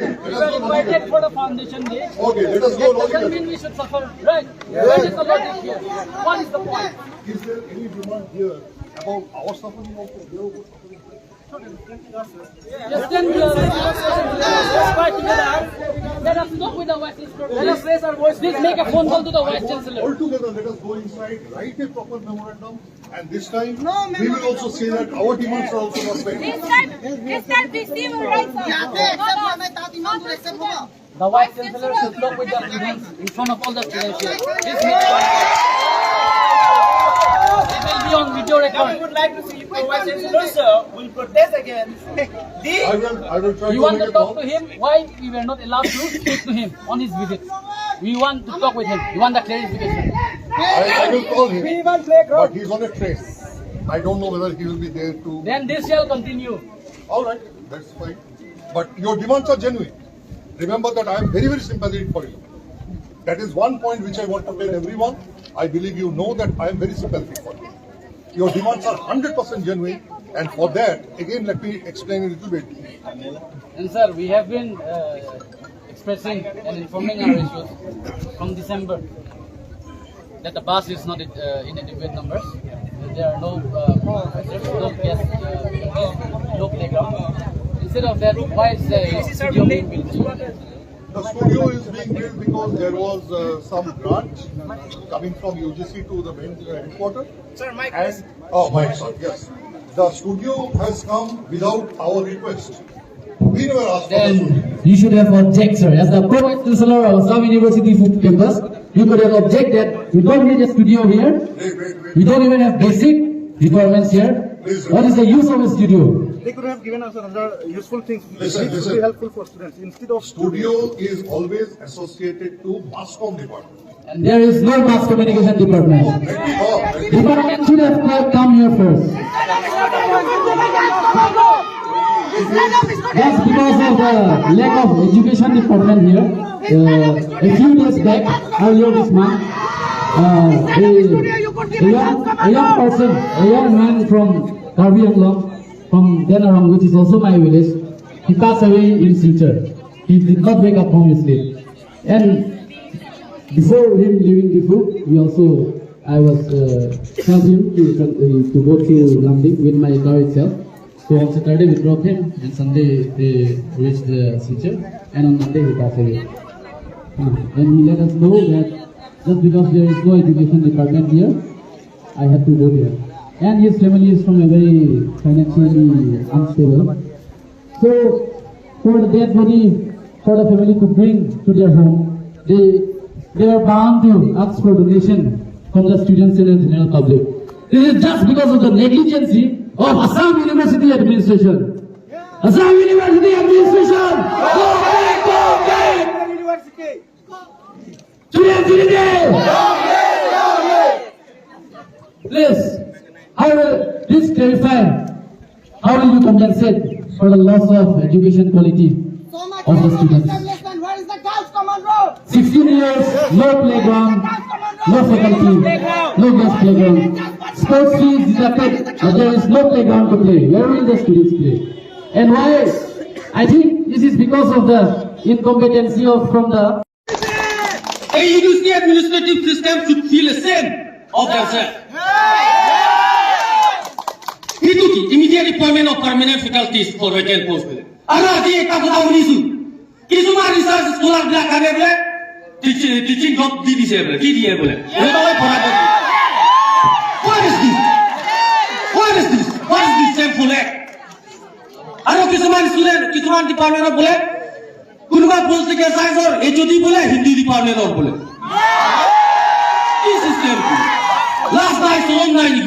We were invited for the foundation day. Okay, let us go. It doesn't mean we should suffer, right? What is the logic here? What is the point? Is there any demand here about our suffering also? Just then we are fight together. Let us talk with the Vice Chancellor. Let us raise our voice. Please make a phone call to the Vice Chancellor. All together, let us go inside, write a proper memorandum, and this time we will also say that our demands are also not met. This time we see your rights. The Vice Chancellor should talk with the students in front of all the students here. This makes it will be on video record. We would like to see the Vice Chancellor, sir, will protest against I will try You to want make to a talk call. to him? Why we were not allowed to speak to him on his visit? We want to talk with him. We want the clarification. I will call him, but he's on a train. I don't know whether he will be there to... Then this shall continue. All right, that's fine. But your demands are genuine. Remember that I am very, very sympathetic for you. That is one point which I want to tell everyone. I believe you know that I am very sympathetic for you. Your demands are 100% genuine, and for that, again, let me explain a little bit. And sir, we have been expressing and informing our issues from December that the bus is not in adequate numbers. There are no guests, no playground. Instead of that, why is the studio being built? The studio is being built because there was some grant coming from UGC to the main headquarters. Sir, Mike. And Mike, sorry, yes. The studio has come without our request. We never asked for the studio. Then you should have object, sir. As the Pro-Vice Chancellor of Assam University Food Campus, you could have object that we don't need a studio here. Wait. We don't even have basic requirements here. What is the use of a studio? They could have given us another useful things. Listen. It would be helpful for students instead of Studio is always associated to mass comm department. And there is no mass communication department. Let me talk. Department should have come here first. That's because of the lack of education department here. A few days back, earlier this month, a young man from Karbi Anglong, from Denarong, which is also my village, he passed away in Silchar. He did not wake up from his sleep. And before him leaving Diphu, I was helped him to go to Lamdik with my car itself. So on Saturday we dropped him, and Sunday they reached the Silchar, and on Monday he passed away. And he let us know that just because there is no education department here, I have to go there. And his family is from a very financially unstable. So for the dead body, for the family to bring to their home, they are bound to ask for donation from the students and the general public. This is just because of the negligence of Assam University Administration. Assam University Administration! Go back! Go back! Please, please clarify, how will you compensate for the loss of education quality of the students? 16 years, no playground, no faculty, no guest playground. Sports fees deducted, but there is no playground to play. Where will the students play? And why? I think this is because of the incompetency from the AUDC administrative system should feel ashamed of themselves. Immediate appointment of permanent faculties for vacant posts. Research scholar teaching job what is this? What is this? What is this shameful act? student department of bole kunba political science or HOD bole Hindi department of bole this is shameful. Last night so online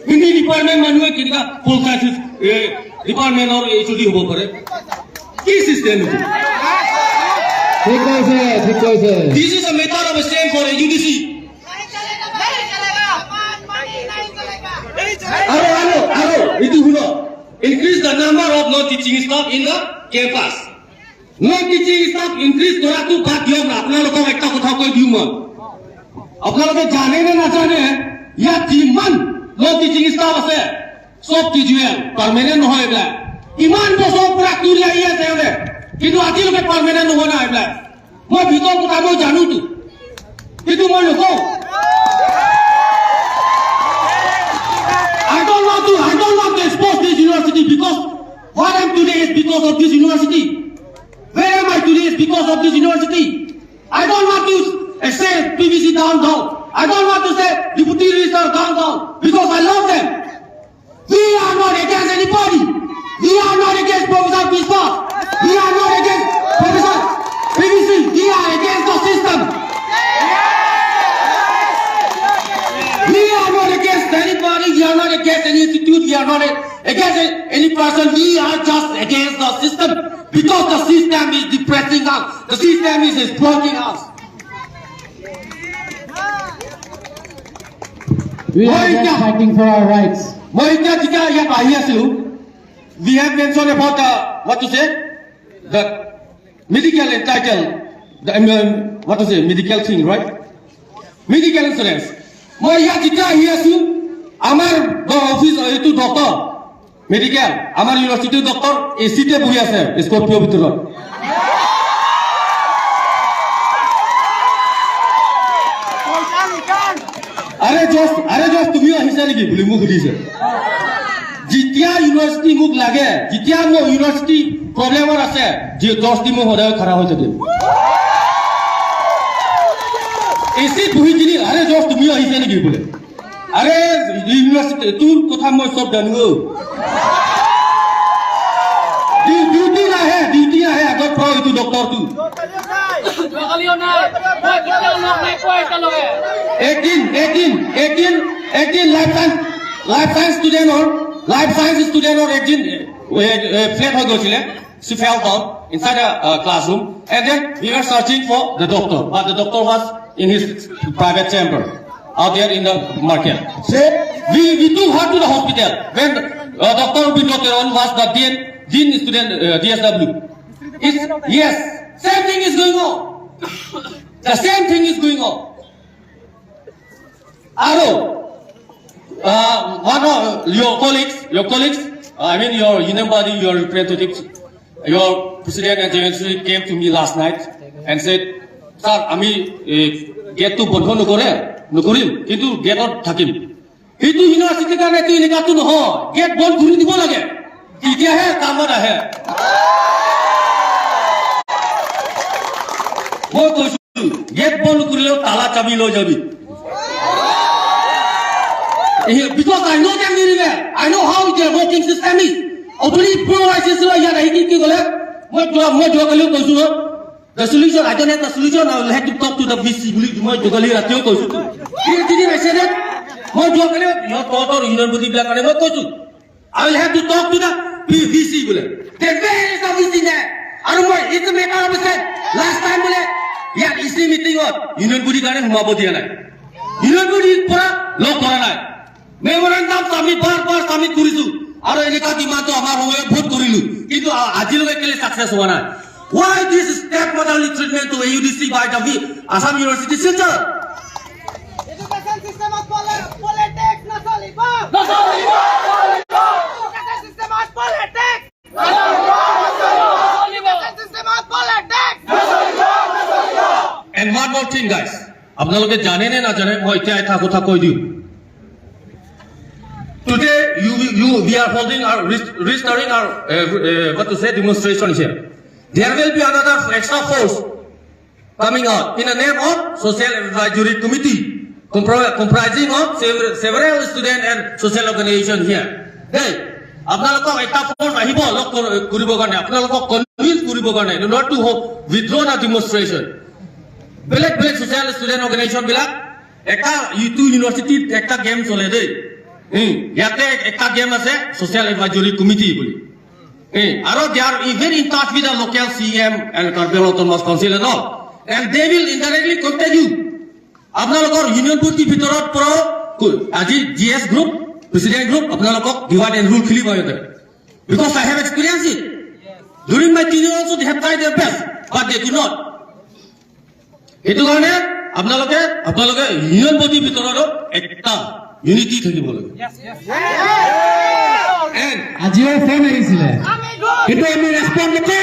Hindi department manue kinga political department or HOD hobo pare this is shameful. This is a method of shame for AUDC. Increase the number of non-teaching staff in the campus. Non-teaching staff increase करा तो बात दिया ना अपना लोगों को एक तो कोई दियो मत. अपना लोग जाने ने ना जाने या 3 month non-teaching staff से सब टीचर permanent होएगा. इमान को सब पूरा टूरिया ये से होने. কিন্তু আজিলৈকে পাৰ্মানেণ্ট নোহোৱা নাই এইবিলাক মই ভিতৰ কথা মই জানোতো কিন্তু মই নকওঁ I don't want to expose this university because what I am today is because of this university. Where am I today is because of this university. I don't want to say PVC down. I don't want to say Deputy Minister down because I love them. We are not against anybody. We are not against Professor Biswa. We are not against Professor PVC. We are against the system. We are not against anybody. We are not against any institute. We are not against any person. We are just against the system because the system is depressing us. The system is exploiting us. We are just fighting for our rights. We have mentioned about the medical entitle, medical thing, right? Medical insurance. মই ইয়াত যেতিয়া আহি আছো আমাৰ office এইটো doctor medical আমাৰ ইউনিভাৰ্চিটিৰ doctor এচিতে বহি আছে স্কৰ্পিঅ ভিতৰত আৰে জষ্ট তুমিও আহিছা নেকি বুলি মোক সুধিছে যেতিয়া ইউনিভাৰ্চিটি মোক লাগে যেতিয়া মোৰ ইউনিভাৰ্চিটি প্ৰব্লেমত আছে যে জষ্ট মই সদায় খাৰা হৈ থাকিম এসি বহি কিনি আরে জষ্ট তুমি আহিছে নেকি বলে আরে ইউনিভার্সিটি তোর কথা মই সব জানো ডিউটি আহে আগত ফ্ৰ ইটো ডক্টৰ তু গলিও না মই কেতিয়াও লগ নাই কোৱা এটা লগে 18 লাইফ সায়েন্স ষ্টুডেন্টৰ একদিন ফ্লেট হৈ গৈছিলে she fell down inside a classroom and then we were searching for the doctor but the doctor was in his private chamber out there in the market. So we took her to the hospital when Dr. Bonglong Terang was the dean student DSW. Yes, same thing is going on. The same thing is going on. Aro, one of your colleagues, I mean your union body, your representatives, your president and general secretary came to me last night and said, "Sir, আমি গেটটো বন্ধ নকৰিম কিন্তু গেটত থাকিম সেইটো ইউনিভাৰ্চিটিৰ কাৰণে এইটো এনেকাটো নহয় গেট বন্ধ কৰি দিব লাগে তেতিয়াহে কামত আহে মই কৈছো গেট বন্ধ কৰিলেও তালা চাবি লৈ যাবি because I know them very well. I know how their working system is. Only pro-license ইয়াত আহি কি ক'লে মই যোৱাকালিও কৈছো ন The solution, I don't have the solution, I will have to talk to the VC. মই যোগালি ৰাতিও কৈছো did I say that? মই যোগালি তহঁতৰ ইউনিয়ন বডি বিলাক কাৰণে মই কৈছো I will have to talk to the VC বোলে Then where is the VC there? আৰু মই it's a matter of fact last time বোলে ইয়াত EC মিটিঙত ইউনিয়ন বডি কাৰণে সোমাব দিয়া নাই ইউনিয়ন বডিৰ পৰা লগ কৰা নাই মেমৰেণ্ডাম আমি বাৰ সাবমিট কৰিছো আৰু এনেকা ডিমাণ্ডটো আমাৰ হৈ ভোট কৰিলো কিন্তু আজিলৈকে কেলে সাকসেস হোৱা নাই Why this stepmotherly treatment to AUDC by the Assam University Center? Education system of politics, not only bomb. Education system of politics. Education system of politics. And one more thing, guys. আপোনালোকে জানে নে না জানে মই এতিয়া এটা কথা কৈ দিও Today we are holding our restarting our demonstration here. There will be another extra force coming out in the name of Social Advisory Committee comprising of several students and social organization here. Hey, আপোনালোকক এটা force আহিব lock কৰিব কাৰণে আপোনালোকক convince কৰিব কাৰণে not to withdraw the demonstration. বেলেগ social student organization বিলাক এটা ইউটু ইউনিভাৰ্চিটি একটা গেম চলে দেই ইয়াতে একটা গেম আছে Social Advisory Committee bully they are even in touch with the local CM and Karbala Autonomous Council and all. And they will indirectly contact you. আপোনালোকৰ union body ভিতৰত পৰা আজি GS group, president group, আপোনালোকক divide and rule খেলিব ইহঁতে Because I have experienced it. During my tenure also they have tried their best, but they could not. এইটো কাৰণে আপোনালোকে ইউনিয়ন বডি ভিতৰত একটা ইউনিটি থাকিব লাগে আজিও ফোন আহিছিলে আমি কিন্তু আমি রেসপন্ড নকৰো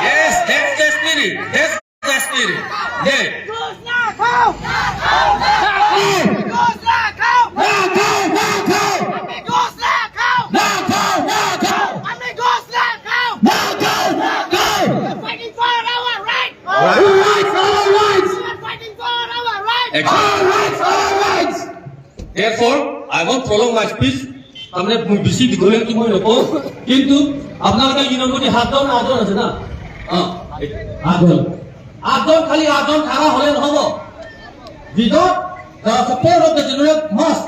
yes that's the spirit yeah Goose na cow! Goose na cow! Ami goose na cow! Ami goose na cow! We're fighting for our right! We're fighting for our right! therefore I won't prolong my speech हमने बेसी दीघलीয়া কি মই নকওঁ কিন্তু আপোনালোকে university হাতজন আছে না আঠজন খালি আঠজন খাৰা হলে নহব without the support of the general must